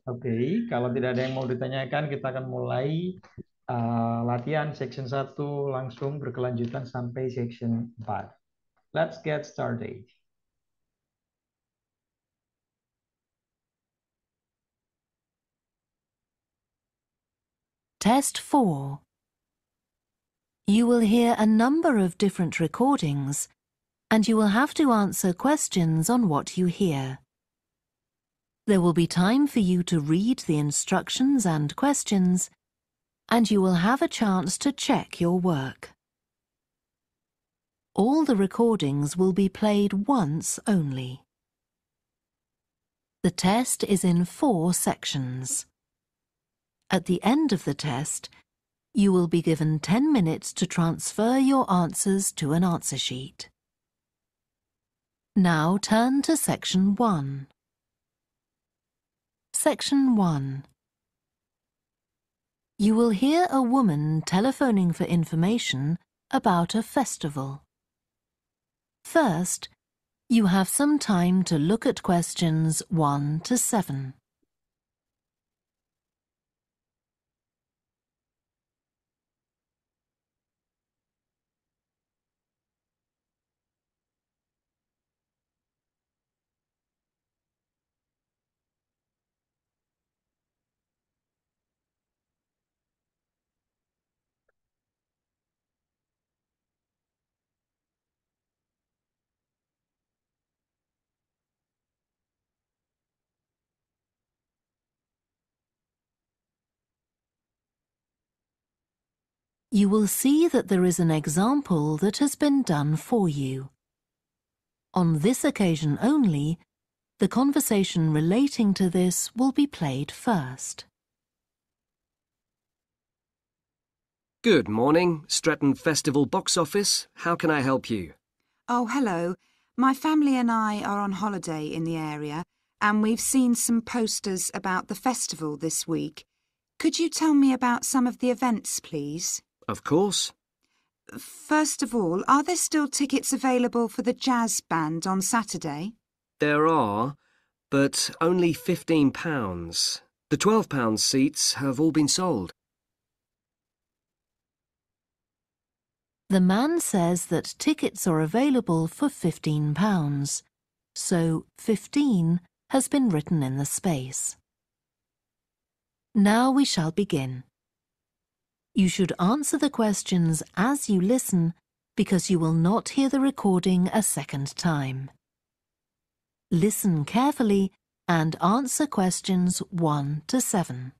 Oke, kalau tidak ada yang mau ditanyakan, kita akan mulai latihan section 1 langsung berkelanjutan sampai section 4. Let's get started. Test 4. You will hear a number of different recordings, and you will have to answer questions on what you hear. There will be time for you to read the instructions and questions, and you will have a chance to check your work. All the recordings will be played once only. The test is in 4 sections. At the end of the test, you will be given 10 minutes to transfer your answers to an answer sheet. Now turn to Section 1. Section 1. You will hear a woman telephoning for information about a festival. First, you have some time to look at questions 1 to 7. You will see that there is an example that has been done for you. On this occasion only, the conversation relating to this will be played first. Good morning, Stretton Festival box office. How can I help you? Oh, hello. My family and I are on holiday in the area, and we've seen some posters about the festival this week. Could you tell me about some of the events, please? Of course. First of all, are there still tickets available for the jazz band on Saturday? There are, but only £15. The £12 seats have all been sold. The man says that tickets are available for £15, so 15 has been written in the space. Now we shall begin. You should answer the questions as you listen because you will not hear the recording a second time. Listen carefully and answer questions 1 to 7.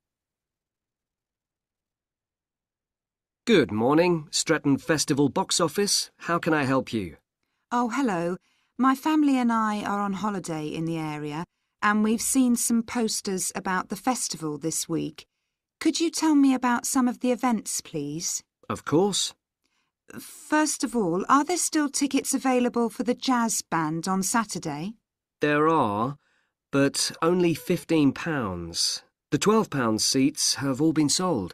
Good morning, Stretton Festival box office. How can I help you? Oh, hello. My family and I are on holiday in the area, and we've seen some posters about the festival this week. Could you tell me about some of the events, please? Of course. First of all, are there still tickets available for the jazz band on Saturday? There are, but only £15. The £12 seats have all been sold.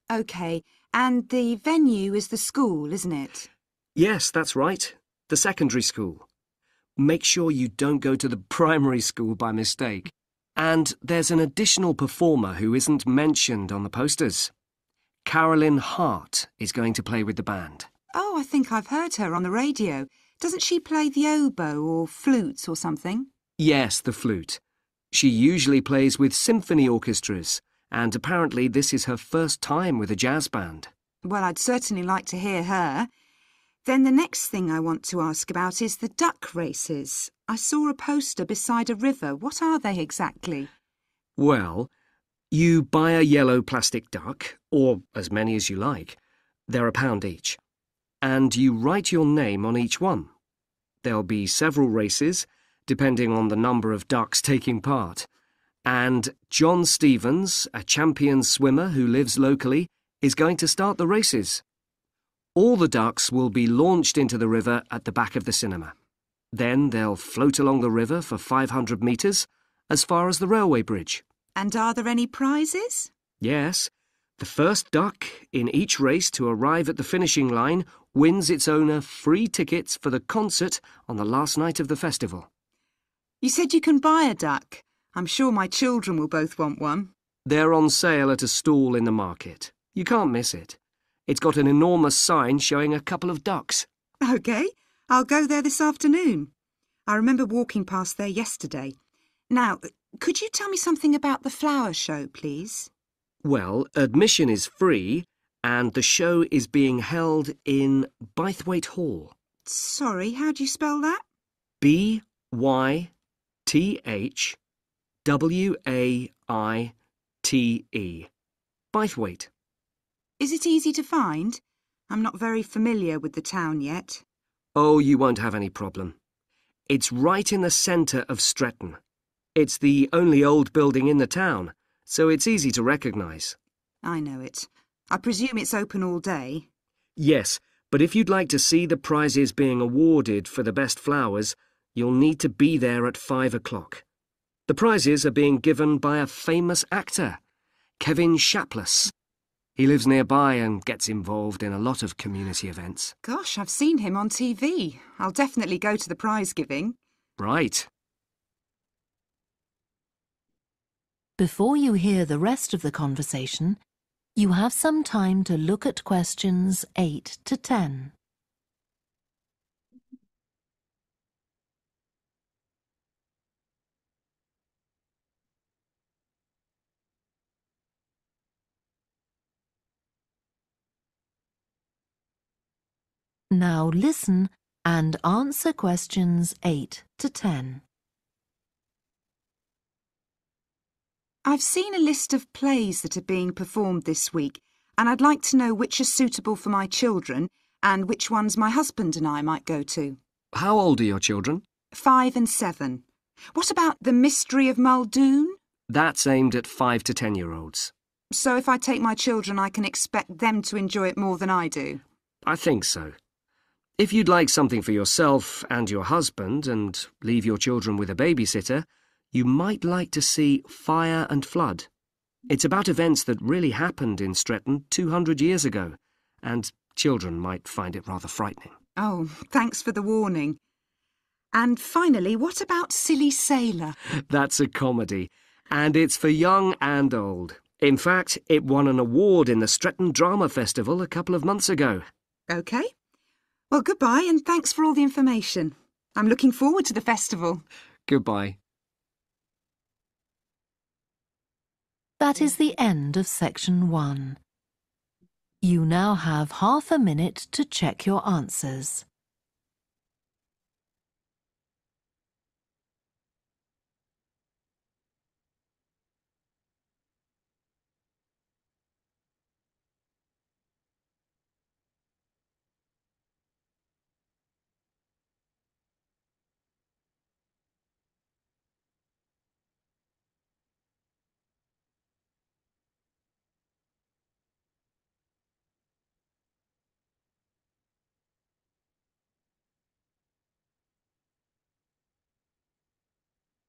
OK, and the venue is the school, isn't it? Yes, that's right. The secondary school. Make sure you don't go to the primary school by mistake. And there's an additional performer who isn't mentioned on the posters. Carolyn Hart is going to play with the band. Oh, I think I've heard her on the radio. Doesn't she play the oboe or flute or something? Yes, the flute. She usually plays with symphony orchestras, and apparently this is her first time with a jazz band. Well, I'd certainly like to hear her. Then the next thing I want to ask about is the duck races. I saw a poster beside a river. What are they exactly? Well, you buy a yellow plastic duck, or as many as you like. They're £1 each. And you write your name on each one. There'll be several races, depending on the number of ducks taking part. And John Stevens, a champion swimmer who lives locally, is going to start the races. All the ducks will be launched into the river at the back of the cinema. Then they'll float along the river for 500 metres, as far as the railway bridge. And are there any prizes? Yes. The first duck in each race to arrive at the finishing line wins its owner free tickets for the concert on the last night of the festival. You said you can buy a duck. I'm sure my children will both want one. They're on sale at a stall in the market. You can't miss it. It's got an enormous sign showing a couple of ducks. OK, I'll go there this afternoon. I remember walking past there yesterday. Now, could you tell me something about the flower show, please? Well, admission is free and the show is being held in Bythwaite Hall. Sorry, how do you spell that? Bythwaite. Bythwaite. Is it easy to find? I'm not very familiar with the town yet. Oh, you won't have any problem. It's right in the centre of Stretton. It's the only old building in the town, so it's easy to recognise. I know it. I presume it's open all day. Yes, but if you'd like to see the prizes being awarded for the best flowers, you'll need to be there at 5 o'clock. The prizes are being given by a famous actor, Kevin Shapless. He lives nearby and gets involved in a lot of community events. Gosh, I've seen him on TV. I'll definitely go to the prize giving. Right. Before you hear the rest of the conversation, you have some time to look at questions 8 to 10. Now listen and answer questions 8 to 10. I've seen a list of plays that are being performed this week, and I'd like to know which are suitable for my children and which ones my husband and I might go to. How old are your children? 5 and 7. What about The Mystery of Muldoon? That's aimed at 5 to 10-year-olds. So if I take my children, I can expect them to enjoy it more than I do? I think so. If you'd like something for yourself and your husband and leave your children with a babysitter, you might like to see Fire and Flood. It's about events that really happened in Stretton 200 years ago, and children might find it rather frightening. Oh, thanks for the warning. And finally, what about Silly Sailor? That's a comedy, and it's for young and old. In fact, it won an award in the Stretton Drama Festival a couple of months ago. OK. Well, goodbye and thanks for all the information. I'm looking forward to the festival. Goodbye. That is the end of section 1. You now have half a minute to check your answers.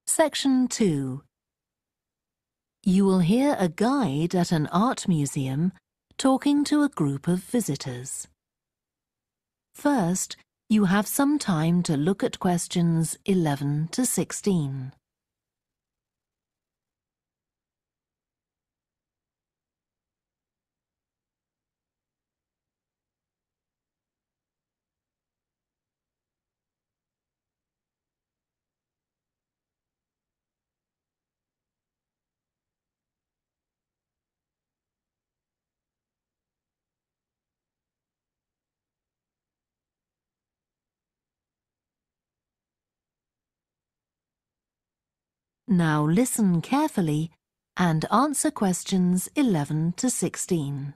Section 2. You will hear a guide at an art museum talking to a group of visitors. First, you have some time to look at questions 11 to 16. Now listen carefully and answer questions 11 to 16.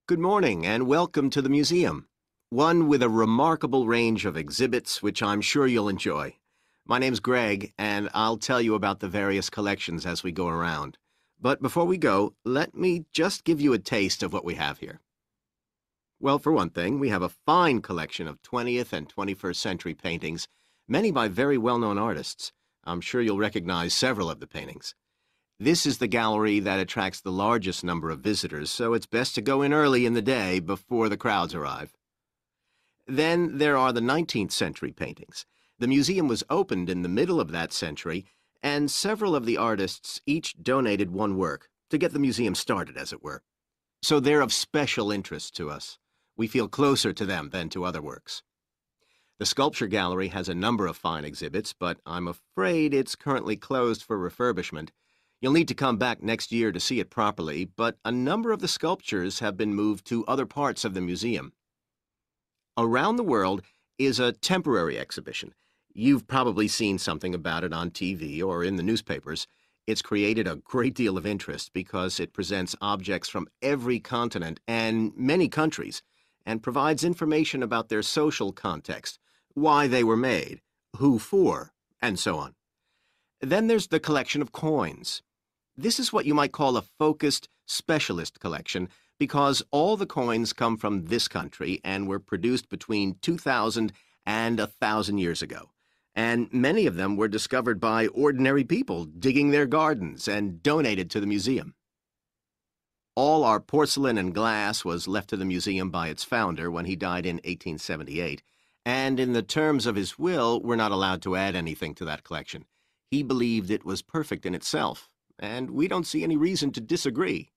Good morning and welcome to the museum, one with a remarkable range of exhibits which I'm sure you'll enjoy. My name's Greg and I'll tell you about the various collections as we go around. But before we go, let me just give you a taste of what we have here. Well, for one thing, we have a fine collection of 20th and 21st century paintings, many by very well-known artists. I'm sure you'll recognize several of the paintings. This is the gallery that attracts the largest number of visitors, so it's best to go in early in the day before the crowds arrive. Then there are the 19th century paintings. The museum was opened in the middle of that century, and several of the artists each donated one work to get the museum started, as it were. So they're of special interest to us. We feel closer to them than to other works. The sculpture gallery has a number of fine exhibits, but I'm afraid it's currently closed for refurbishment. You'll need to come back next year to see it properly, but a number of the sculptures have been moved to other parts of the museum. Around the World is a temporary exhibition. You've probably seen something about it on TV or in the newspapers. It's created a great deal of interest because it presents objects from every continent and many countries and provides information about their social context, why they were made, who for, and so on. Then there's the collection of coins. This is what you might call a focused specialist collection because all the coins come from this country and were produced between 2,000 and 1,000 years ago. And many of them were discovered by ordinary people digging their gardens and donated to the museum. All our porcelain and glass was left to the museum by its founder when he died in 1878, and in the terms of his will, we're not allowed to add anything to that collection. He believed it was perfect in itself, and we don't see any reason to disagree.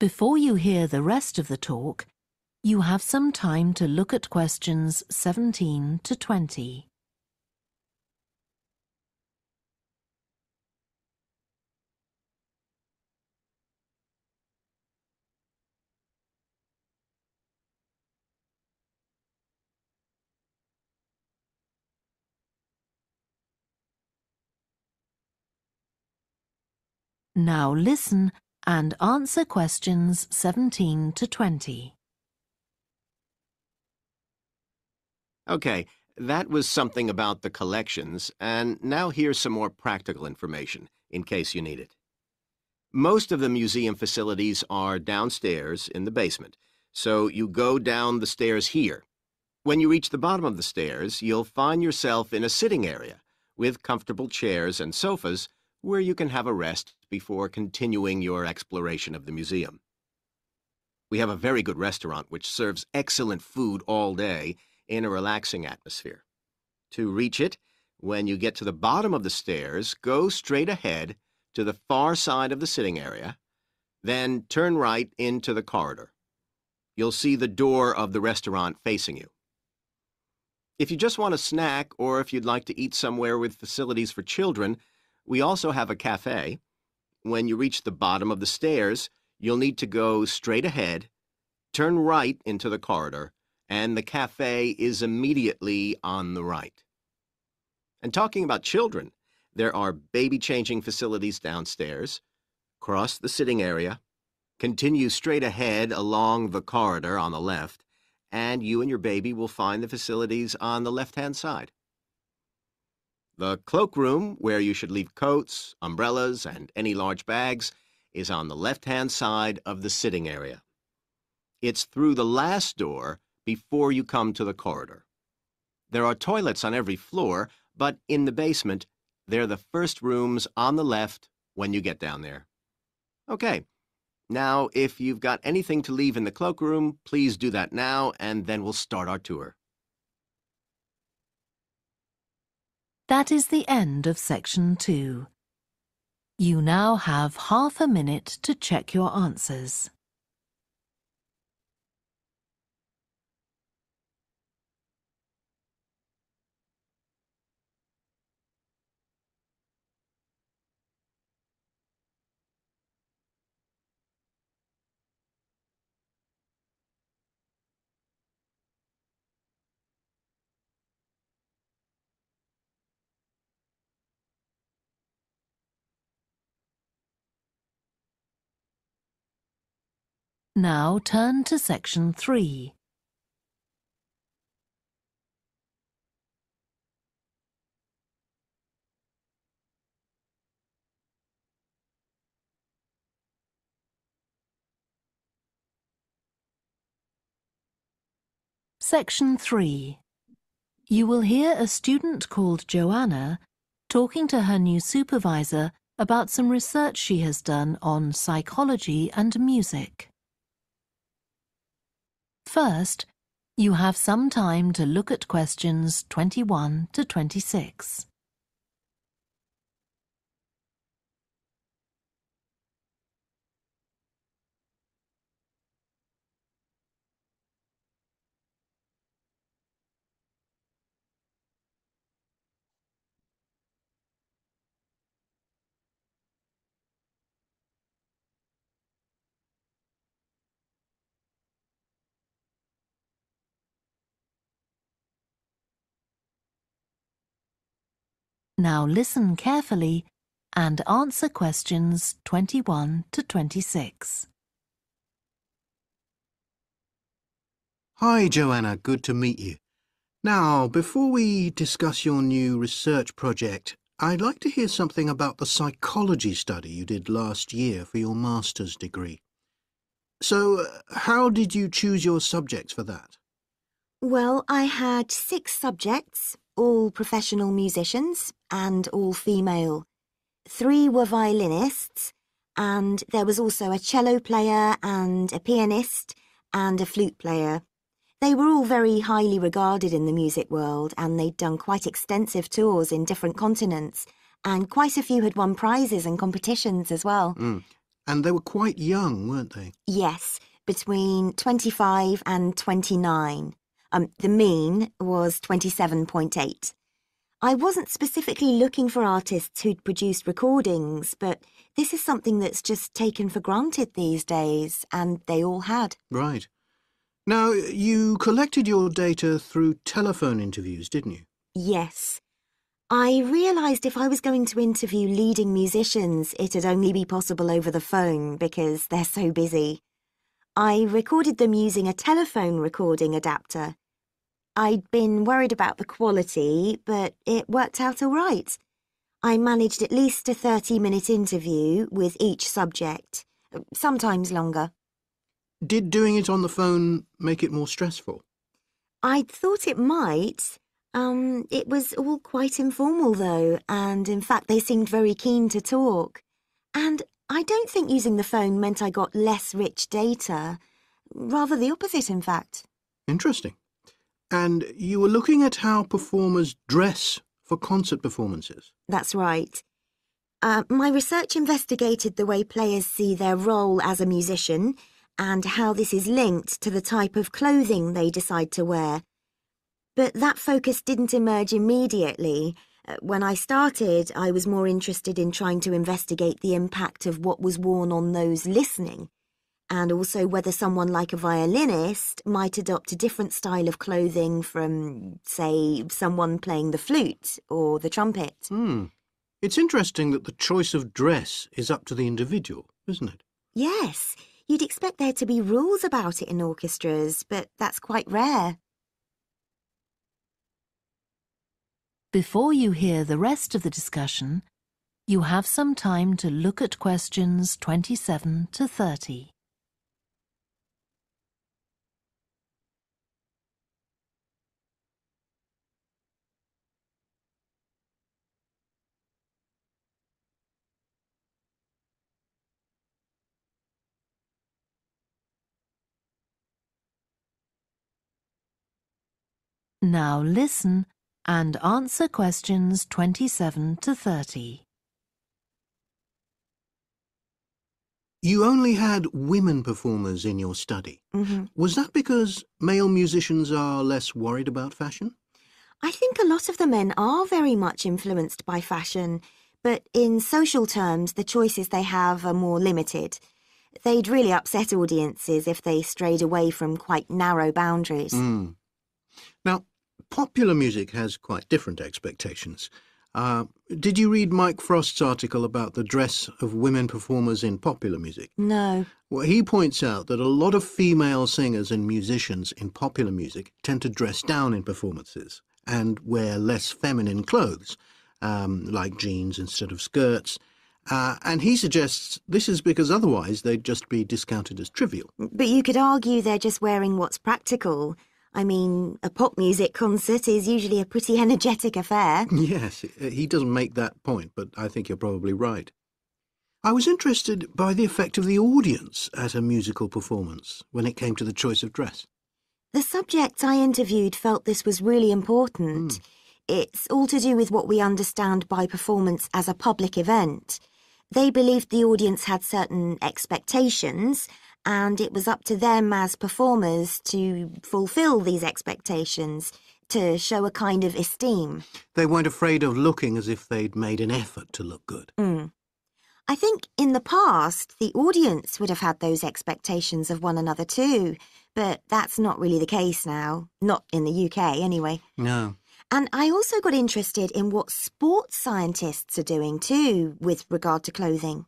Before you hear the rest of the talk, you have some time to look at questions 17 to 20. Now listen and answer questions 17 to 20. Okay, that was something about the collections, and now here's some more practical information, in case you need it. Most of the museum facilities are downstairs in the basement, so you go down the stairs here. When you reach the bottom of the stairs, you'll find yourself in a sitting area with comfortable chairs and sofas where you can have a rest before continuing your exploration of the museum. We have a very good restaurant which serves excellent food all day in a relaxing atmosphere. To reach it, when you get to the bottom of the stairs, go straight ahead to the far side of the sitting area, then turn right into the corridor. You'll see the door of the restaurant facing you. If you just want a snack or if you'd like to eat somewhere with facilities for children, we also have a cafe. When you reach the bottom of the stairs, you'll need to go straight ahead, turn right into the corridor, and the cafe is immediately on the right. And talking about children, there are baby-changing facilities downstairs. Cross the sitting area, continue straight ahead along the corridor on the left, and you and your baby will find the facilities on the left-hand side. The cloakroom, where you should leave coats, umbrellas, and any large bags, is on the left-hand side of the sitting area. It's through the last door before you come to the corridor. There are toilets on every floor, but in the basement, they're the first rooms on the left when you get down there. Okay, now if you've got anything to leave in the cloakroom, please do that now, and then we'll start our tour. That is the end of section 2. You now have half a minute to check your answers. Now turn to section 3. Section 3. You will hear a student called Joanna talking to her new supervisor about some research she has done on psychology and music. First, You have some time to look at questions 21 to 26. Now listen carefully and answer questions 21 to 26. Hi, Joanna. Good to meet you. Now, before we discuss your new research project, I'd like to hear something about the psychology study you did last year for your master's degree. So, how did you choose your subjects for that? Well, I had 6 subjects, all professional musicians and all female. 3 were violinists, and there was also a cello player and a pianist and a flute player. They were all very highly regarded in the music world, and they'd done quite extensive tours in different continents, and quite a few had won prizes and competitions as well. And they were quite young, weren't they? Yes, between 25 and 29. The mean was 27.8. I wasn't specifically looking for artists who'd produced recordings, but this is something that's just taken for granted these days, and they all had. Right. Now, you collected your data through telephone interviews, didn't you? Yes. I realised if I was going to interview leading musicians, it'd only be possible over the phone because they're so busy. I recorded them using a telephone recording adapter. I'd been worried about the quality, but it worked out all right. I managed at least a 30-minute interview with each subject, sometimes longer. Did doing it on the phone make it more stressful? I'd thought it might. It was all quite informal, though, and in fact they seemed very keen to talk. And I don't think using the phone meant I got less rich data. Rather the opposite, in fact. Interesting. And you were looking at how performers dress for concert performances? That's right. My research investigated the way players see their role as a musician and how this is linked to the type of clothing they decide to wear. But that focus didn't emerge immediately. When I started, I was more interested in trying to investigate the impact of what was worn on those listening, and also whether someone like a violinist might adopt a different style of clothing from, say, someone playing the flute or the trumpet. It's interesting that the choice of dress is up to the individual, isn't it? Yes, you'd expect there to be rules about it in orchestras, but that's quite rare. Before you hear the rest of the discussion, you have some time to look at questions 27 to 30. Now listen and answer questions 27 to 30. You only had women performers in your study. Was that because male musicians are less worried about fashion? I think a lot of the men are very much influenced by fashion, but in social terms, the choices they have are more limited. They'd really upset audiences if they strayed away from quite narrow boundaries. Now, popular music has quite different expectations. Did you read Mike Frost's article about the dress of women performers in popular music? No. Well, he points out that a lot of female singers and musicians in popular music tend to dress down in performances and wear less feminine clothes, like jeans instead of skirts. And he suggests this is because otherwise they'd just be discounted as trivial. But you could argue they're just wearing what's practical. I mean, a pop music concert is usually a pretty energetic affair. Yes, he doesn't make that point, but I think you're probably right. I was interested by the effect of the audience at a musical performance when it came to the choice of dress. The subjects I interviewed felt this was really important. It's all to do with what we understand by performance as a public event. They believed the audience had certain expectations, and it was up to them as performers to fulfill these expectations, to show a kind of esteem. They weren't afraid of looking as if they'd made an effort to look good. I think in the past, the audience would have had those expectations of one another too, but that's not really the case now. Not in the UK, anyway. No. And I also got interested in what sports scientists are doing too, with regard to clothing.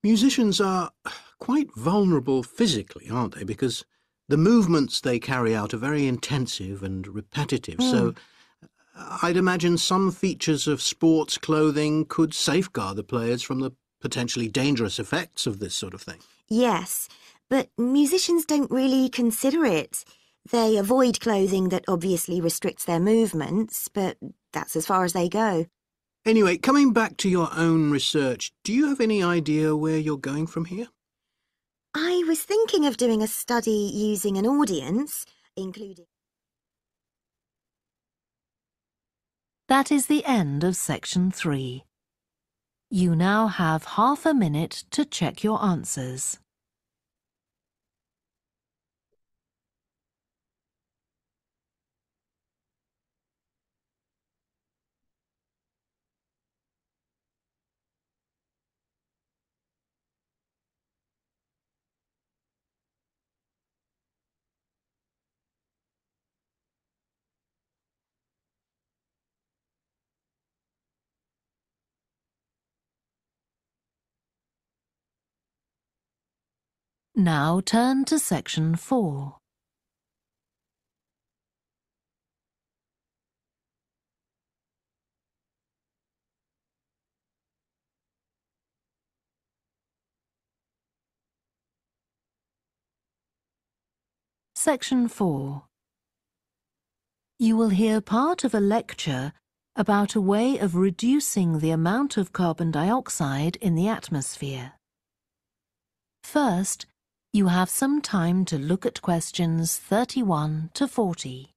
Musicians are quite vulnerable physically, aren't they? Because the movements they carry out are very intensive and repetitive, so I'd imagine some features of sports clothing could safeguard the players from the potentially dangerous effects of this sort of thing. Yes, but musicians don't really consider it. They avoid clothing that obviously restricts their movements, but that's as far as they go. Anyway, coming back to your own research, do you have any idea where you're going from here? I was thinking of doing a study using an audience, including... That is the end of section 3. You now have half a minute to check your answers. Now turn to section 4. Section 4. You will hear part of a lecture about a way of reducing the amount of carbon dioxide in the atmosphere. First, you have some time to look at questions 31 to 40.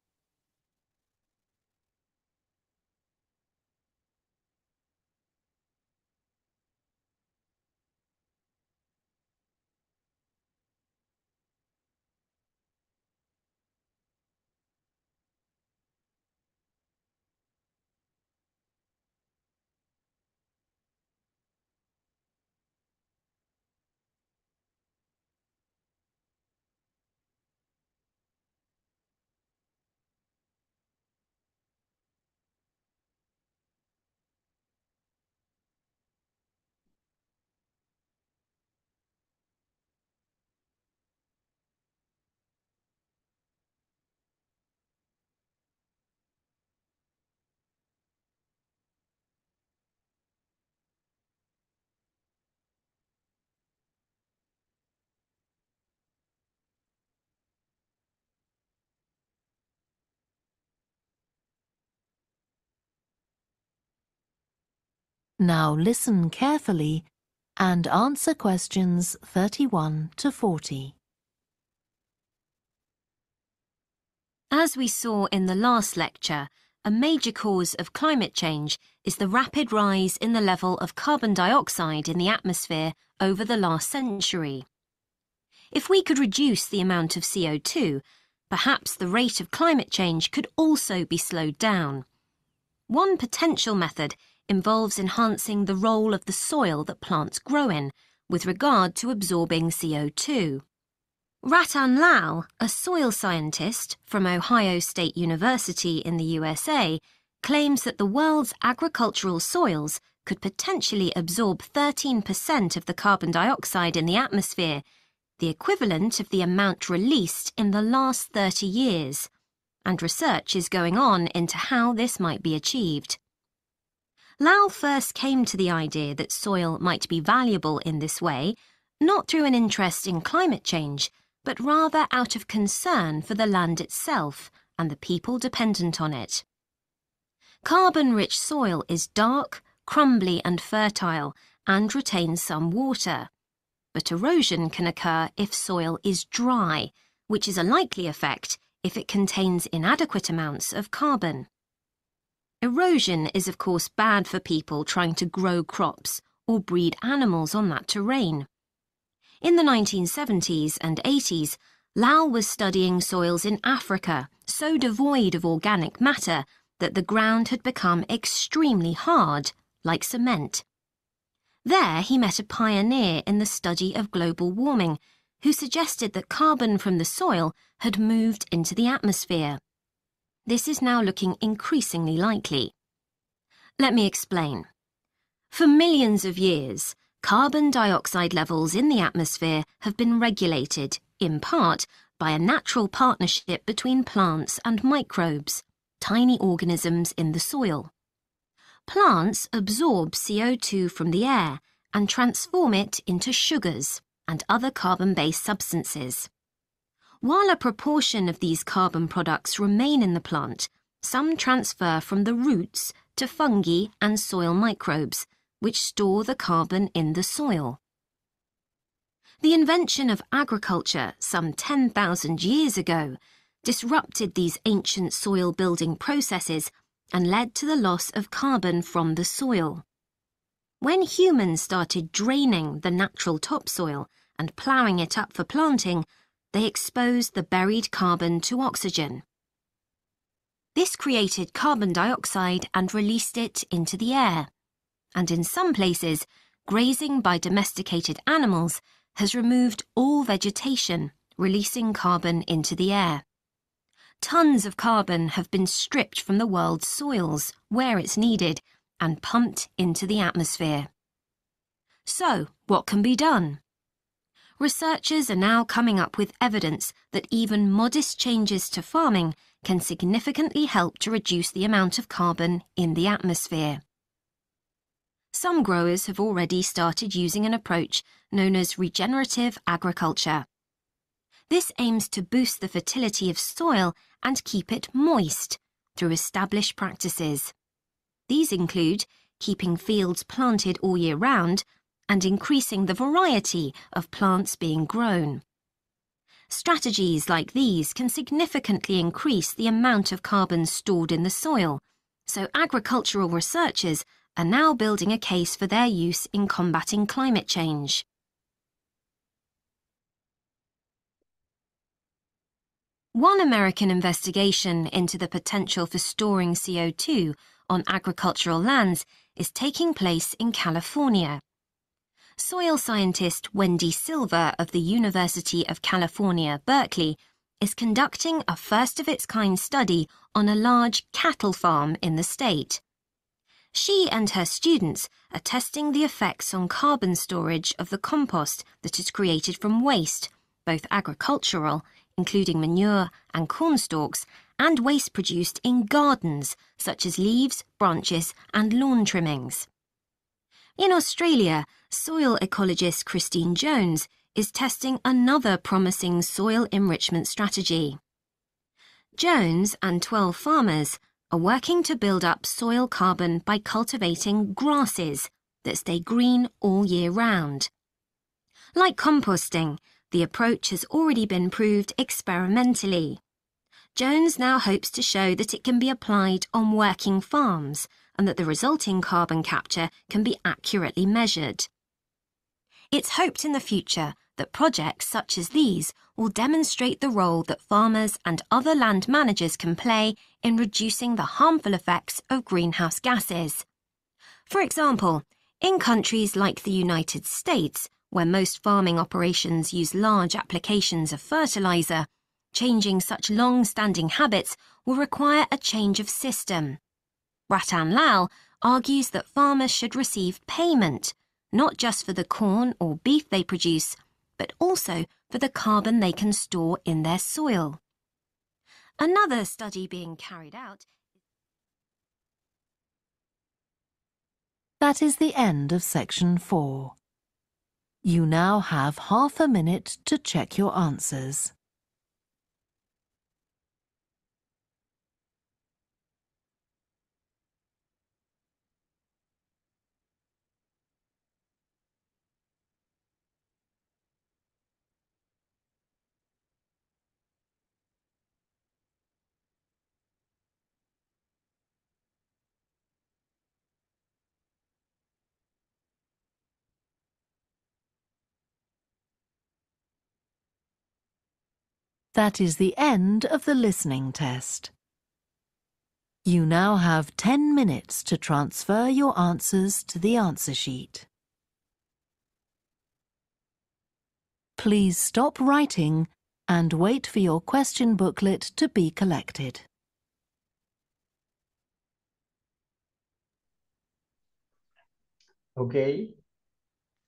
Now listen carefully and answer questions 31 to 40. As we saw in the last lecture, a major cause of climate change is the rapid rise in the level of carbon dioxide in the atmosphere over the last century. If we could reduce the amount of CO2, perhaps the rate of climate change could also be slowed down. One potential method involves enhancing the role of the soil that plants grow in with regard to absorbing CO2. Ratan Lal, a soil scientist from Ohio State University in the USA, claims that the world's agricultural soils could potentially absorb 13% of the carbon dioxide in the atmosphere, the equivalent of the amount released in the last 30 years, and research is going on into how this might be achieved. Lal first came to the idea that soil might be valuable in this way, not through an interest in climate change, but rather out of concern for the land itself and the people dependent on it. Carbon-rich soil is dark, crumbly and fertile and retains some water. But erosion can occur if soil is dry, which is a likely effect if it contains inadequate amounts of carbon. Erosion is of course bad for people trying to grow crops or breed animals on that terrain. In the 1970s and 80s, Lau was studying soils in Africa so devoid of organic matter that the ground had become extremely hard, like cement. There he met a pioneer in the study of global warming who suggested that carbon from the soil had moved into the atmosphere. This is now looking increasingly likely. Let me explain. For millions of years, carbon dioxide levels in the atmosphere have been regulated, in part, by a natural partnership between plants and microbes, tiny organisms in the soil. Plants absorb CO2 from the air and transform it into sugars and other carbon-based substances. While a proportion of these carbon products remain in the plant, some transfer from the roots to fungi and soil microbes, which store the carbon in the soil. The invention of agriculture some 10,000 years ago disrupted these ancient soil-building processes and led to the loss of carbon from the soil. When humans started draining the natural topsoil and ploughing it up for planting, they exposed the buried carbon to oxygen. This created carbon dioxide and released it into the air. And in some places, grazing by domesticated animals has removed all vegetation, releasing carbon into the air. Tons of carbon have been stripped from the world's soils, where it's needed, and pumped into the atmosphere. So, what can be done? Researchers are now coming up with evidence that even modest changes to farming can significantly help to reduce the amount of carbon in the atmosphere. Some growers have already started using an approach known as regenerative agriculture. This aims to boost the fertility of soil and keep it moist through established practices. These include keeping fields planted all year round and increasing the variety of plants being grown. Strategies like these can significantly increase the amount of carbon stored in the soil, so agricultural researchers are now building a case for their use in combating climate change. One American investigation into the potential for storing CO2 on agricultural lands is taking place in California. Soil scientist Wendy Silver of the University of California, Berkeley, is conducting a first-of-its-kind study on a large cattle farm in the state. She and her students are testing the effects on carbon storage of the compost that is created from waste, both agricultural, including manure and corn stalks, and waste produced in gardens, such as leaves, branches, and lawn trimmings. In Australia, soil ecologist Christine Jones is testing another promising soil enrichment strategy. Jones and 12 farmers are working to build up soil carbon by cultivating grasses that stay green all year round. Like composting, the approach has already been proved experimentally. Jones now hopes to show that it can be applied on working farms and that the resulting carbon capture can be accurately measured. It's hoped in the future that projects such as these will demonstrate the role that farmers and other land managers can play in reducing the harmful effects of greenhouse gases. For example, in countries like the United States, where most farming operations use large applications of fertilizer, changing such long-standing habits will require a change of system. Ratan Lal argues that farmers should receive payment, not just for the corn or beef they produce, but also for the carbon they can store in their soil. Another study being carried out. That is the end of section 4. You now have half a minute to check your answers. That is the end of the listening test. You now have 10 minutes to transfer your answers to the answer sheet. Please stop writing and wait for your question booklet to be collected. Oke,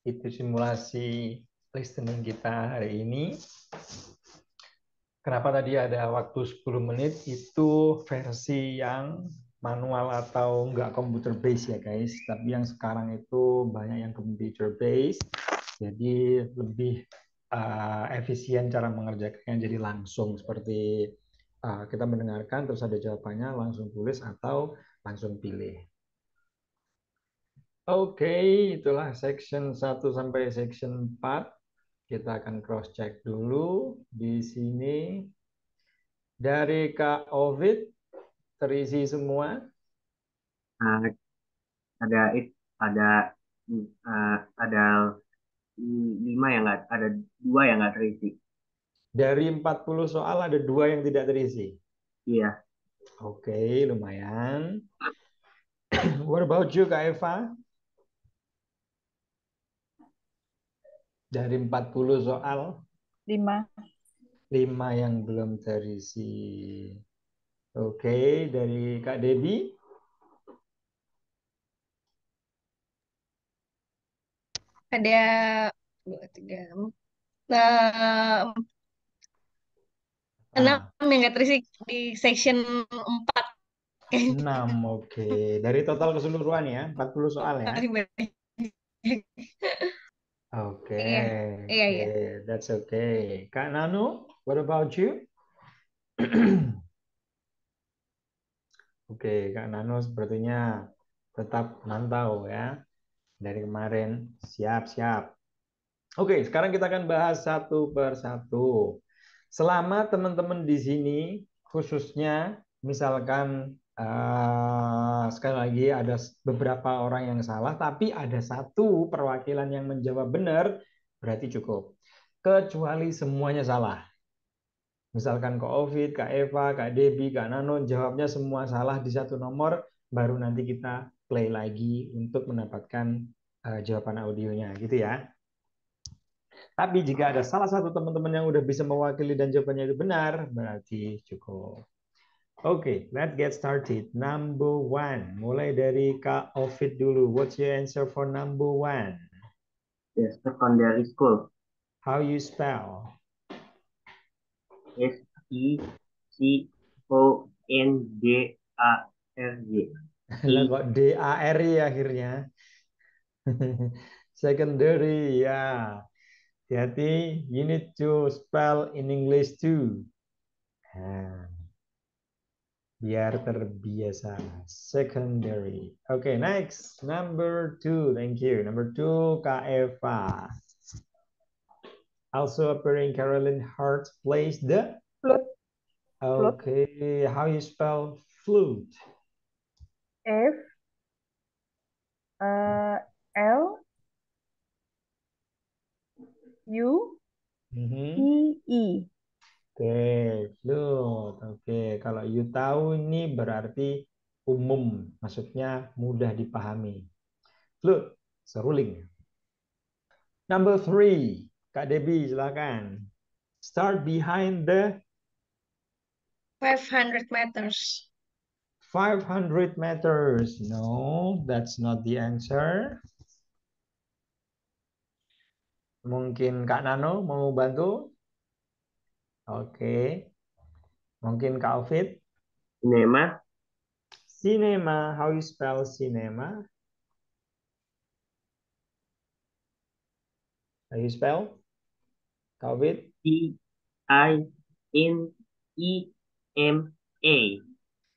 itu simulasi listening kita hari ini. Kenapa tadi ada waktu 10 menit? Itu versi yang manual atau nggak computer based ya guys. Tapi yang sekarang itu banyak yang computer based. Jadi lebih efisien cara mengerjakannya, jadi langsung seperti kita mendengarkan terus ada jawabannya, langsung tulis atau langsung pilih. Oke, itulah section 1 sampai section 4. Kita akan cross check dulu di sini. Dari Kak Ovid terisi semua. Ada 5 yang nggak, ada 2 yang nggak terisi. Dari 40 soal ada 2 yang tidak terisi. Iya. Oke, lumayan. What about you, Kak Eva? Dari 40 soal 5 yang belum terisi. Oke, dari Kak Debbie? ada 2, 3, 6 yang nggak terisi di section 4. 6, oke. Dari total keseluruhan ya, 40 soal ya? Oke, Iya. that's okay. Kak Nano, what about you? Oke, Kak Nano sepertinya tetap mantau ya dari kemarin. Siap. Oke, sekarang kita akan bahas satu per satu. Selama teman-teman di sini, khususnya misalkan sekali lagi ada beberapa orang yang salah, tapi ada satu perwakilan yang menjawab benar, berarti cukup. Kecuali semuanya salah. Misalkan Kak Ovid, Kak Eva, Kak Debbie, Kak Nano jawabnya semua salah di satu nomor, baru nanti kita play lagi untuk mendapatkan jawaban audionya, gitu ya. Tapi jika ada salah satu teman-teman yang udah bisa mewakili dan jawabannya itu benar, berarti cukup. Oke, let's get started. Number 1, mulai dari Kak Ovid dulu. What's your answer for number 1? Yes, secondary school. How you spell? SECONDARY. Lah kok D-A-R-Y akhirnya. Secondary, ya. Hati-hati, you need to spell in English too. Nah, biar terbiasa. Secondary. Okay, next. Number 2. Thank you. Number 2, Kak Eva. Also appearing Carolyn Hart plays the Flute. Okay, how you spell flute? F L U E E. Oke, flute. Oke, kalau you tahu ini berarti umum, maksudnya mudah dipahami. Flute, seruling. Number 3, Kak Debbie, silakan. Start behind the 500 meters. 500 meters. No, that's not the answer. Mungkin Kak Nano mau bantu? Oke. Mungkin Kak Ovid? Cinema. Cinema. How you spell cinema? How you spell? Kak Ovid? CINEMA.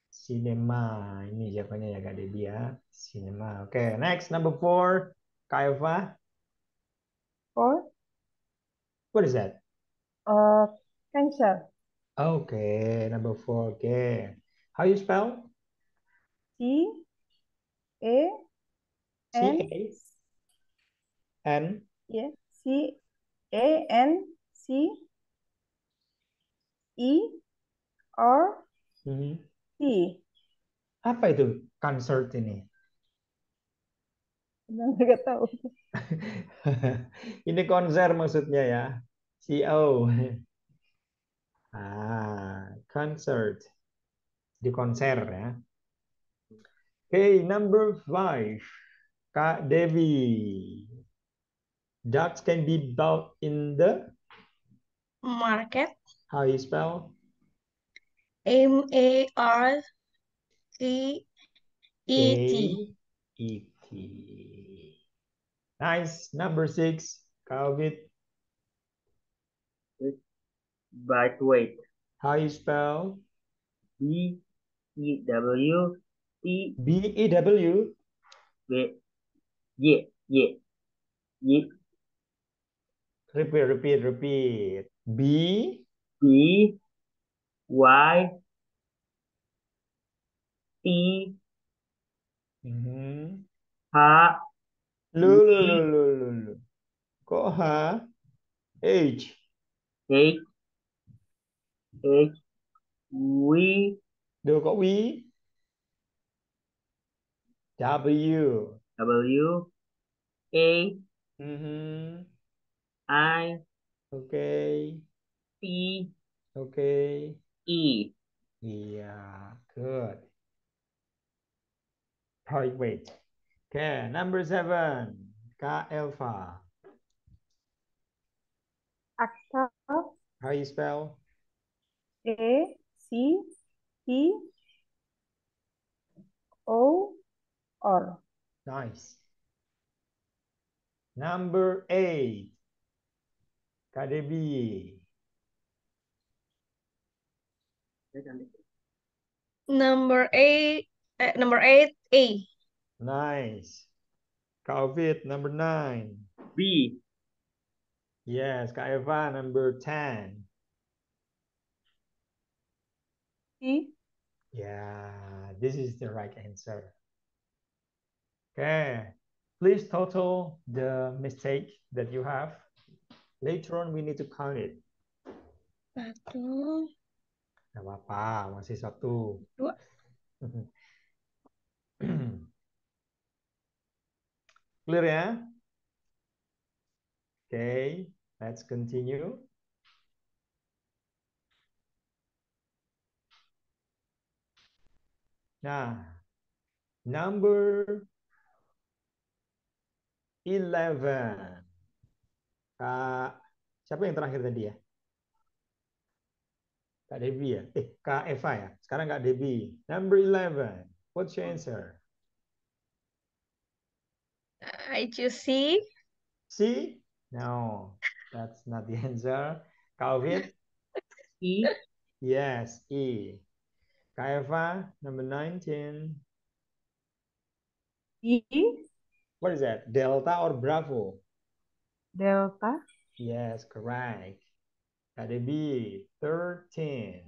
Cinema. Ini jawabannya ya Kak Debbie ya. Cinema. Oke, next. Number 4. Kak Eva? 4. What is that? Cancer. Okay, number 4. Okay. How you spell? C-A-N. C-A-N. Yeah. C-A-N-C. E or Hmm. T? Apa itu concert ini? Nggak tahu. Ini konser maksudnya ya. CO. Concert. Di konser ya. Okay, number 5. Kak Devi. Ducks can be bought in the Market. how you spell? Market. A-E-T. Nice. Number 6. Calvin. By weight. How you spell? B-E-W-T B-E-W. Y. Repeat. B. B Y T Mhm. H Lu, lu, lu, W lu, lu, lu. Kok H? H. H H V Duh, kok W? W. W A Mhm. I Oke. T Oke. E. Iya, good. Right, wait. Okay, number 7. Kak Elva. Actor. How you spell? A-C-T-O-R. Nice. Number 8. Kak Debbie. Number eight, A. Nice. Kak Ovid, number 9. B. Yes, Kak Eva, number 10. T. Yeah, this is the right answer. Okay, please total the mistake that you have. Later on, we need to count it. Satu, Gak apa-apa, masih satu. dua. Clear ya? Okay, let's continue. Nah, number 11. Kak, siapa yang terakhir tadi ya? Kak Devi ya? Kak Eva ya? Sekarang Kak Devi. Number 11. What's your answer? I choose C. C? No, that's not the answer. Kak Ovid? E. Yes, E. Kak Eva, number 19. E. What is that? Delta or Bravo? Delta. Yes, correct. Kak Debbie, 13.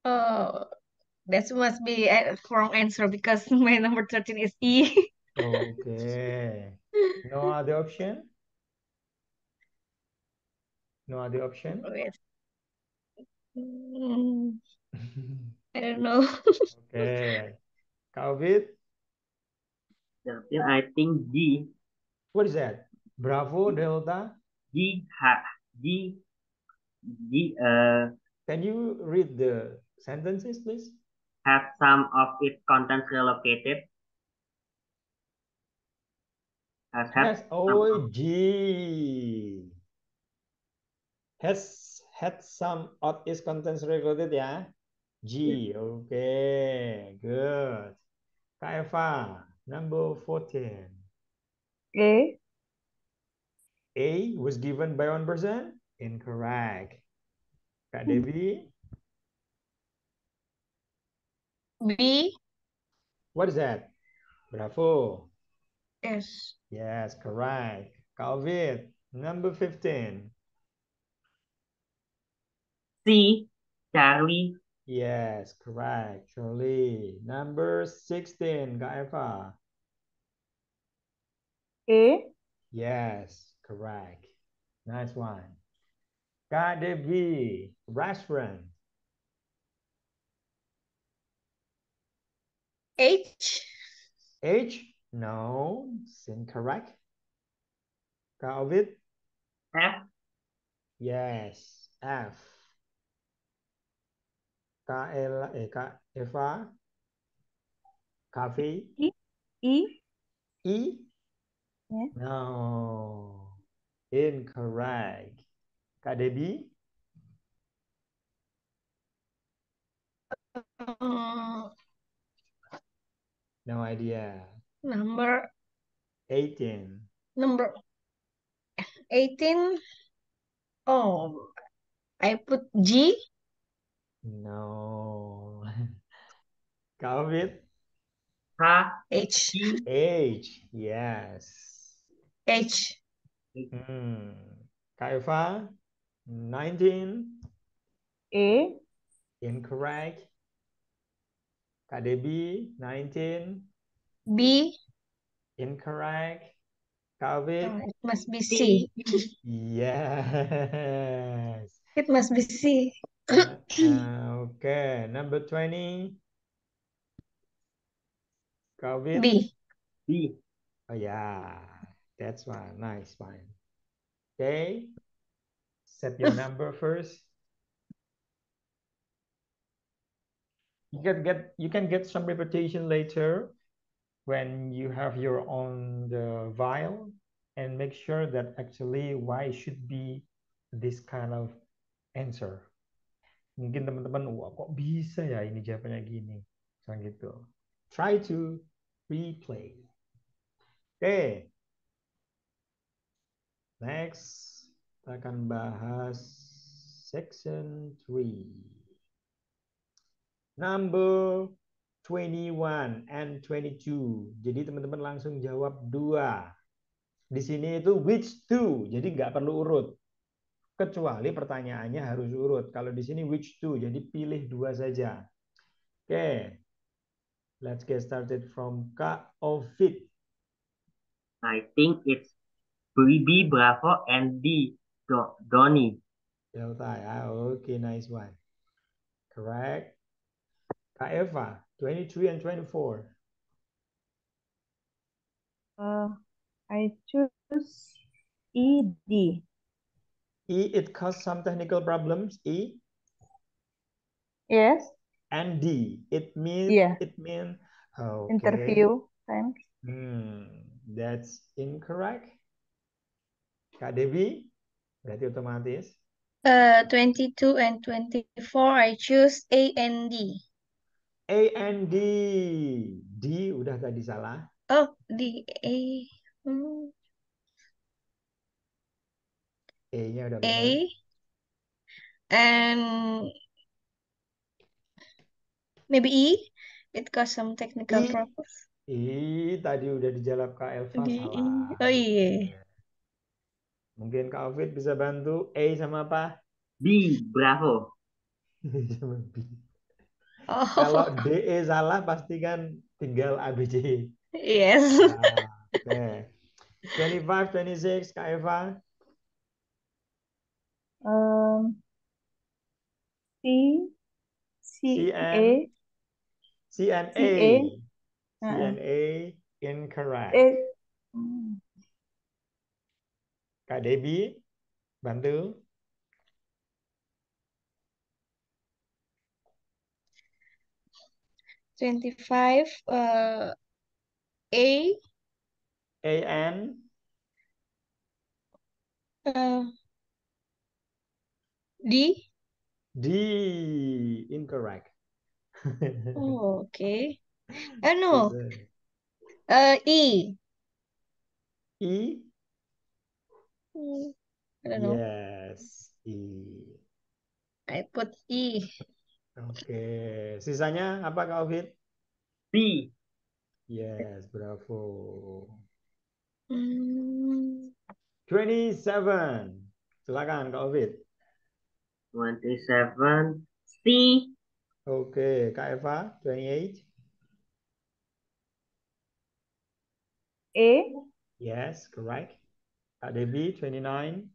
Oh, that must be a wrong answer because my number 13 is E. Okay. No other option? No other option? Wait. I don't know. Okay. Kak Ovid, I think D. what is that? Bravo, Delta? D. D. D. Can you read the sentences, please? Have some of its contents relocated. Has Yes, some of G. Has had some of its contents recorded ya. it. G. Okay, good. Kak Eva, number 14. A. A was given by one person? Incorrect. Kak Devi, B. what is that? Bravo. S. Yes, correct. Calvin, number 15. C. Charlie. Yes, correct. Charlie. Number 16, Kak Eva. A. Yes, correct. Nice one. KDB, restaurant. H. H, no, it's incorrect. Ovid? F. Yes, F. Kak Eva? Cafe? E. E. E? Yeah. No, incorrect. Kak Debbie? No idea. Number 18. number 18. Oh, I put G. No. Kak H. H. E. H, yes. H. Hmm. Kak Eva? 19. A. Incorrect. Kak Debbie? 19. B. Incorrect. Kak It must be C. C. Yes. It must be C. Okay, number 20. B. B. Oh yeah, that's one. Nice one. Okay, set your number first. You can get some repetition later when you have your own the vial, and make sure that actually why should be this kind of answer. Mungkin teman-teman, wah kok bisa ya ini jawabannya gini, misalnya gitu. Try to replay. Okay, next kita akan bahas section 3. Number 21 and 22. Jadi teman-teman langsung jawab 2. Di sini itu which two, jadi nggak perlu urut. Kecuali pertanyaannya harus urut. Kalau di sini which two, jadi pilih 2 saja. Oke, let's get started from Kak Ovid. I think it's B. Bravo and D. Donny. Delta, ya. Okay, nice one. Correct. Kak Eva, 23 and 24. I choose E. D. E, it caused some technical problems. E. Yes. And D, it means Yeah. okay. Interview time. That's incorrect. Kak Devi, berarti otomatis. 22 and 24. I choose A and D. A and D. D udah tadi salah. Oh, D. A. E-nya udah benar. A. And maybe E. It caused some technical I. problems. I tadi udah dijawab Kak Elva, D. salah. Oh iya. Mungkin Kak Ovid bisa bantu. A sama apa? B. Bravo. Sama B. Oh. Kalau DE salah pasti kan tinggal ABC. Yes. Okay. 25, 26, Kak Eva. C. C C. and A. C and C. A. A. C and A incorrect. A. Kak Debbie, bantu. 25. A. A and D. D incorrect. Oh, okay. Oh no. Susah. E. E. I don't know. Yes, E. I put E. Oke, sisanya apa Kak Ovid? B. Yes, bravo. 27. Silakan Kak Ovid. 27. C. Oke, Kak Eva, 28. A. Yes, correct. Kak Debbie, 29.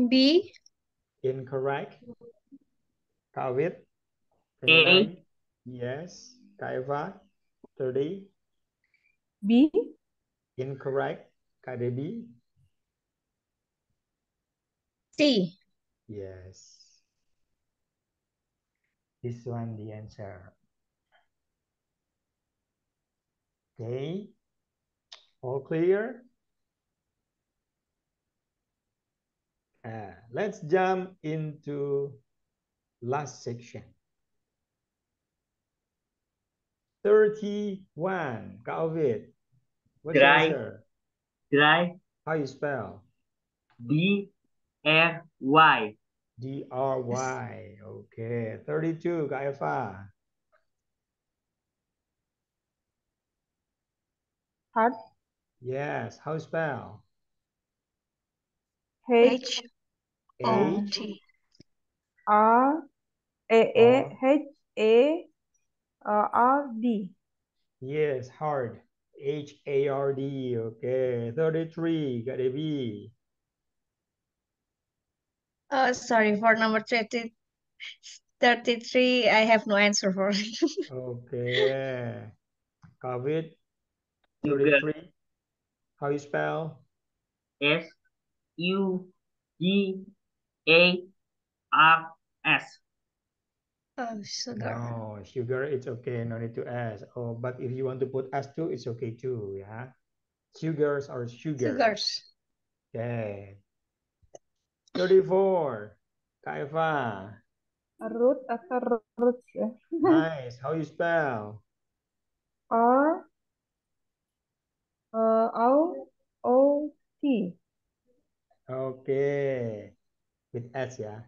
B. Incorrect. Kak Awit, A. 29. Yes. Kak Eva, 30. B. Incorrect. Kak Debbie. C. Yes. This one the answer. Okay. All clear? Let's jump into last section. 31. Kak Ovid, what's your Dry. answer? Dry. How you spell? D-R-Y. D-R-Y. Okay. 32. Kak Eva. Heart. Yes. How you spell? H H-O-T. R A Or H A R D. yes, hard. H-A-R-D. Okay. 33. Kak Debbie. Sorry, for number 30, 33, I have no answer for it. Okay. COVID. Sugar. 33. How you spell? S-U-G-A-R-S. Oh, sugar. No, sugar, it's okay. No need to ask. Oh, but if you want to put S2, it's okay too. Yeah. Sugars or sugars. Sugars. Okay. 34. Kak Eva. Root atau roots ya? Nice. How you spell? R O O T. Okay. With S ya.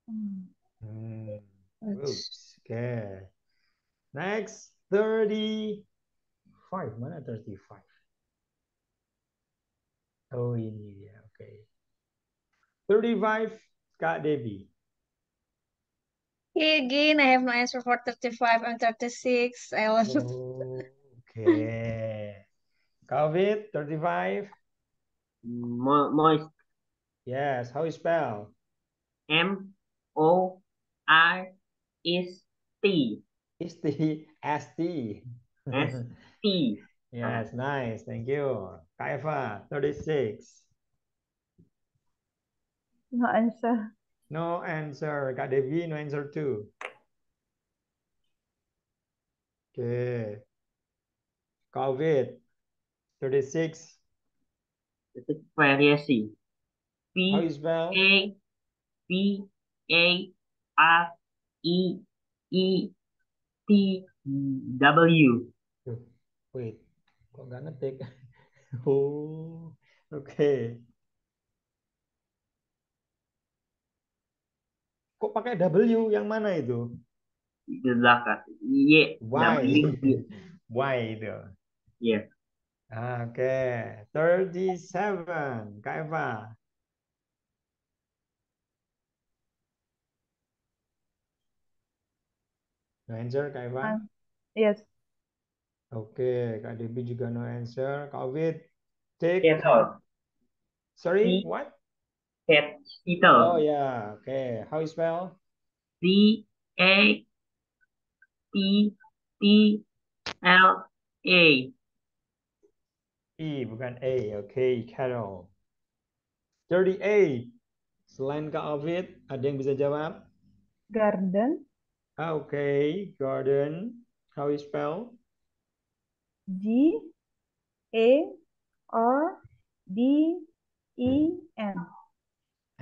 Roots. Roots. Okay. Next, 35. Mana 35? Oh, ini dia. Okay. 35, Kak Debbie. Again, I have no answer for 35 and 36. I love it. Okay. COVID, 35. Moist. Yes. How you spell? M-O-I-S-T. S-T. S-T. S-T. Yes, nice. Thank you. Kak Eva, 36. No answer. No answer. Kak Devi, no answer too. Okay. COVID, 36. Itu variasi. How you spell? P-A-P-A-R-E-E-T-W. Wait, kok nggak ngetik? Oh, oke. Kok pakai W? Yang mana itu? Di belakang. Y. Why? W. Why itu? Yes. Oke, 37. Kak Eva. No answer, Kak Eva? Yes. Oke, Kak Debbie juga no answer. Kak Ovid, take. Kettle. Sorry, C. what? Oh, Kettle. yeah. Okay, how you spell? C-A-T-T-L-A. E, bukan A. Oke, Carol. 38. Selain Kak Ovid, ada yang bisa jawab? Garden. Oke, garden. How you spell? G-A-R-D-E-N.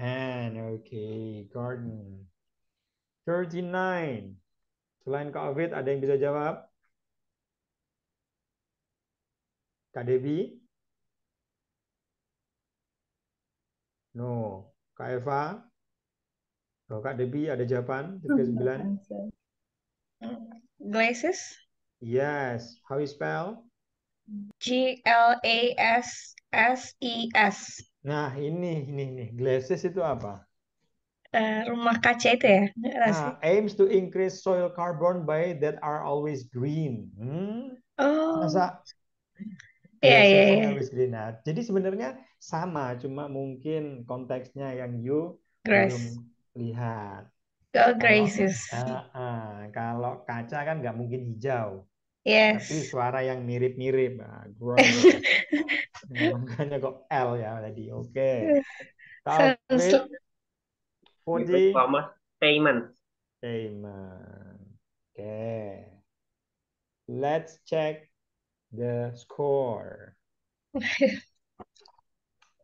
And okay, garden. 39. Selain Kak Ovid, ada yang bisa jawab? Kak Debbie? No. Kak Eva? Oh, Kak Debbie ada jawaban? 39. Glasses. Yes. How you spell? Glasses. Nah, ini. Glasses itu apa? Rumah kaca itu ya? Nggak sih? Aims to increase soil carbon by that are always green. Oh. Masa Iya, iya, Biasanya iya. habis green. Nah, jadi sebenarnya sama, cuma mungkin konteksnya yang you belum Grass. lihat. Oh, Kalau gracious. kalau kaca kan nggak mungkin hijau, tapi Yes. suara yang mirip-mirip. Nah, gracious. Nah, makanya kok L ya tadi. Oke. Sounds David, David 40. Thomas Payment. Amen. Oke. Let's check the score.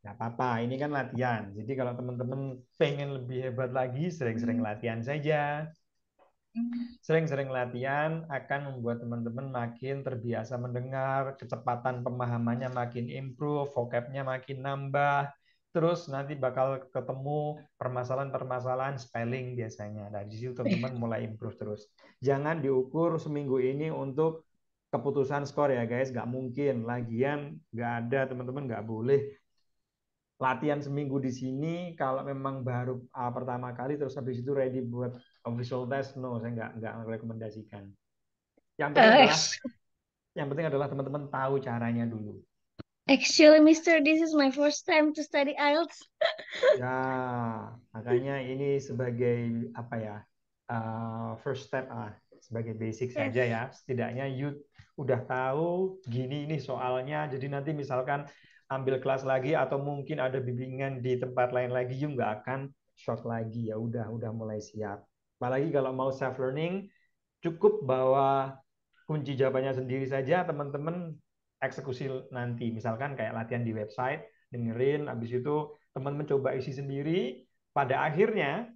Nggak apa-apa, ini kan latihan. Jadi kalau teman-teman pengen lebih hebat lagi, sering-sering latihan saja. Sering-sering latihan akan membuat teman-teman makin terbiasa mendengar, kecepatan pemahamannya makin improve, vocabnya makin nambah, terus nanti bakal ketemu permasalahan-permasalahan spelling biasanya. Nah, di situ teman-teman mulai improve terus. Jangan diukur seminggu ini untuk keputusan skor ya guys, nggak mungkin. Lagian nggak ada, teman-teman nggak boleh latihan seminggu di sini kalau memang baru pertama kali terus habis itu ready buat official test, no, saya nggak rekomendasikan. Yang penting adalah uh, teman-teman tahu caranya dulu. actually, Mister, this is my first time to study IELTS. Ya, makanya ini sebagai apa ya, first step sebagai basic Yes. saja ya. Setidaknya you udah tahu gini ini soalnya. Jadi nanti misalkan ambil kelas lagi atau mungkin ada bimbingan di tempat lain lagi, you nggak akan shock lagi. Ya udah mulai siap. Apalagi kalau mau self learning, cukup bawa kunci jawabannya sendiri saja, teman-teman eksekusi nanti. Misalkan kayak latihan di website, dengerin, habis itu teman-teman coba isi sendiri. Pada akhirnya,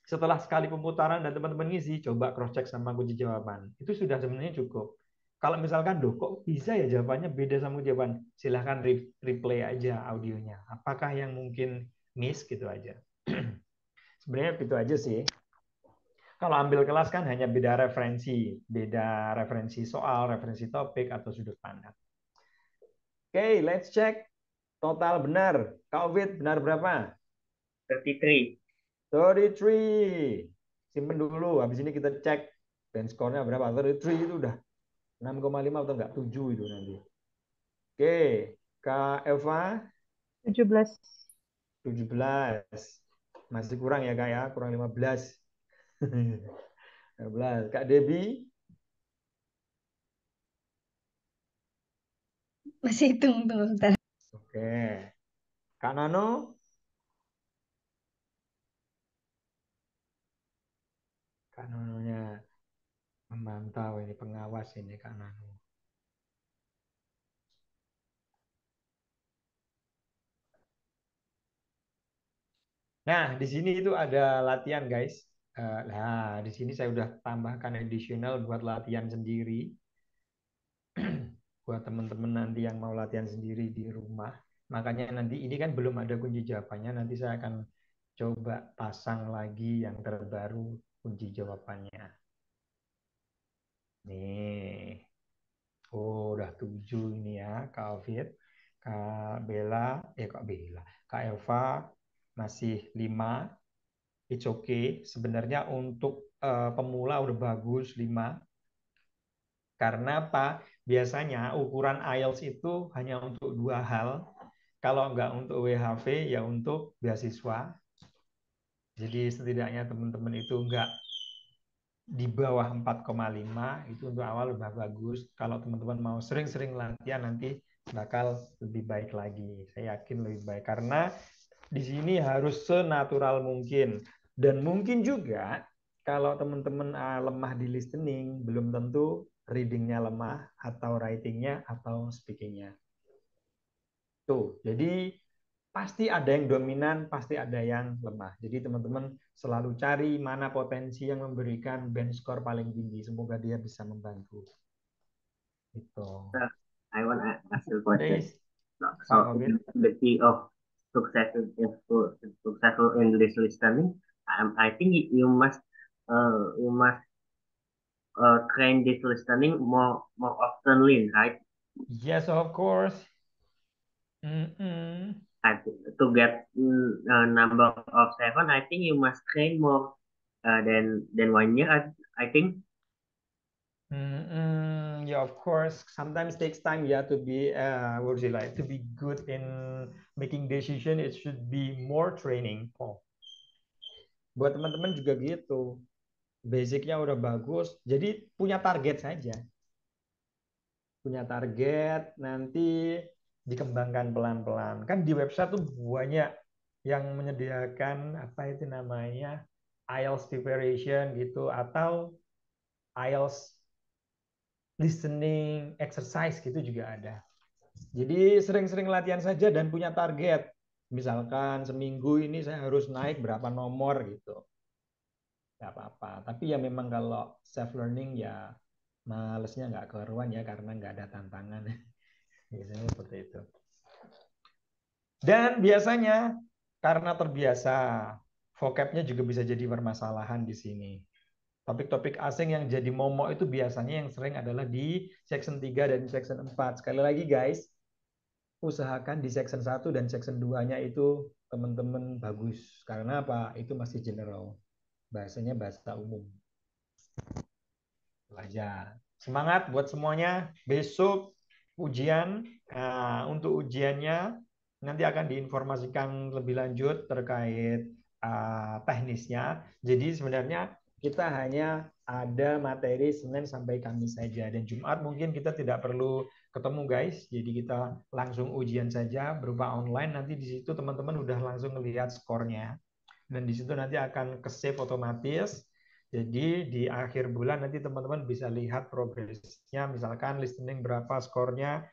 setelah sekali pemutaran dan teman-teman ngisi, coba cross-check sama kunci jawaban. Itu sudah sebenarnya cukup. Kalau misalkan, loh kok bisa ya jawabannya beda sama jawaban, silahkan replay aja audionya. Apakah yang mungkin miss gitu aja. Sebenarnya itu aja sih. Kalau ambil kelas kan hanya beda referensi soal, referensi topik, atau sudut pandang. Oke, let's check. Total benar. Kak Ovid, benar berapa? 33. 33. Simpen dulu. Habis ini kita cek. Dan skornya berapa? 33 itu udah 6,5 atau enggak? 7 itu nanti. Oke. Kak Eva? 17. 17. Masih kurang ya Kak ya? Kurang 15. 15. Kak Debbie? Masih tunggu bentar. Oke. Kak Nano? Kak Nanonya memantau ini, pengawas ini Kak Nano. Nah, di sini itu ada latihan guys. Nah, di sini saya udah tambahkan additional buat latihan sendiri. Buat teman-teman nanti yang mau latihan sendiri di rumah. Makanya nanti ini kan belum ada kunci jawabannya. Nanti saya akan coba pasang lagi yang terbaru kunci jawabannya. Nih. Oh, udah 7 ini ya, Kak Ovid. Kak Bella, Kak Bella. Kak Eva masih 5. It's okay. Sebenarnya untuk pemula udah bagus 5. Karena apa? Biasanya ukuran IELTS itu hanya untuk 2 hal. Kalau nggak untuk WHV, ya untuk beasiswa. Jadi setidaknya teman-teman itu nggak di bawah 4,5, itu untuk awal udah bagus. Kalau teman-teman mau sering-sering latihan nanti bakal lebih baik lagi. Saya yakin lebih baik. Karena di sini harus senatural mungkin. Dan mungkin juga kalau teman-teman lemah di listening, belum tentu readingnya lemah atau writingnya atau speakingnya. Tuh, jadi pasti ada yang dominan, pasti ada yang lemah. Jadi teman-teman selalu cari mana potensi yang memberikan bench score paling tinggi. Semoga dia bisa membantu. Gitu. I want to ask you a question. Please, Kak So, Ovid. the key of successful English listening, I think you must train this listening more oftenly, right? Yes, of course. Mm-mm. To get number of 7, I think you must train more than 1 year. I think. Yeah, of course. Sometimes takes time, yeah, to be what is it like to be good in making decision. It should be more training. Oh, buat teman-teman juga gitu. Basicnya udah bagus, jadi punya target saja. Punya target, nanti dikembangkan pelan-pelan. Kan di website tuh banyak yang menyediakan apa itu namanya IELTS preparation gitu atau IELTS listening exercise gitu juga ada. Jadi sering-sering latihan saja dan punya target. Misalkan seminggu ini saya harus naik berapa nomor gitu. Nggak apa-apa. Tapi ya memang kalau self learning ya malesnya nggak keluaran ya karena nggak ada tantangan. Biasanya seperti itu. Dan biasanya karena terbiasa, vocabnya juga bisa jadi permasalahan di sini. Topik-topik asing yang jadi momok itu biasanya yang sering adalah di section 3 dan section 4. Sekali lagi guys, usahakan di section 1 dan section 2-nya itu teman-teman bagus. Karena apa? Itu masih general. Bahasanya bahasa umum. Belajar. Semangat buat semuanya. Besok ujian. Nah, untuk ujiannya nanti akan diinformasikan lebih lanjut terkait teknisnya. Jadi sebenarnya kita hanya ada materi Senin sampai Kamis saja. Dan Jumat mungkin kita tidak perlu ketemu guys. Jadi kita langsung ujian saja berupa online. Nanti di situ teman-teman udah langsung melihat skornya. Dan di situ nanti akan ke-save otomatis. Jadi di akhir bulan nanti teman-teman bisa lihat progresnya, misalkan listening berapa skornya,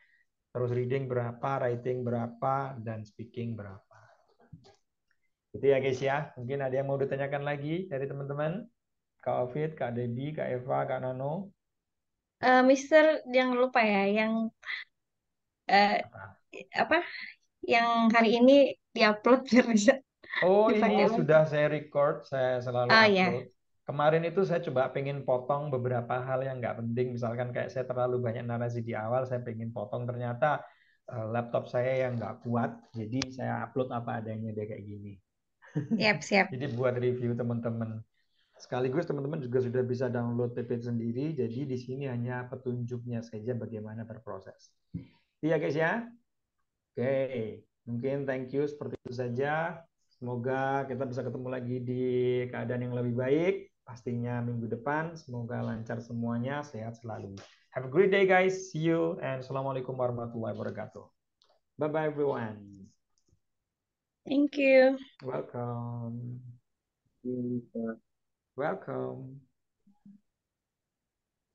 terus reading berapa, writing berapa, dan speaking berapa. Itu ya guys ya. Mungkin ada yang mau ditanyakan lagi dari teman-teman? Kak Ovid, Kak Debbie, Kak Eva, Kak Nano? Mister, jangan lupa ya, yang eh, apa? Yang hari ini diupload biar bisa Oh, ini dipakai lagi. sudah saya record, saya selalu Oh ya, upload. Kemarin itu saya coba pengen potong beberapa hal yang nggak penting, misalkan kayak saya terlalu banyak narasi di awal, saya pengen potong, ternyata laptop saya yang nggak kuat, jadi saya upload apa adanya deh kayak gini. siap. Jadi buat review teman-teman. Sekaligus teman-teman juga sudah bisa download PPT sendiri, jadi di sini hanya petunjuknya saja bagaimana berproses. Iya guys ya. Oke, mungkin thank you seperti itu saja. Semoga kita bisa ketemu lagi di keadaan yang lebih baik. Pastinya minggu depan. Semoga lancar semuanya, sehat selalu. Have a great day guys. See you and Assalamualaikum warahmatullahi wabarakatuh. Bye-bye everyone. Thank you. Welcome. Bisa. Welcome.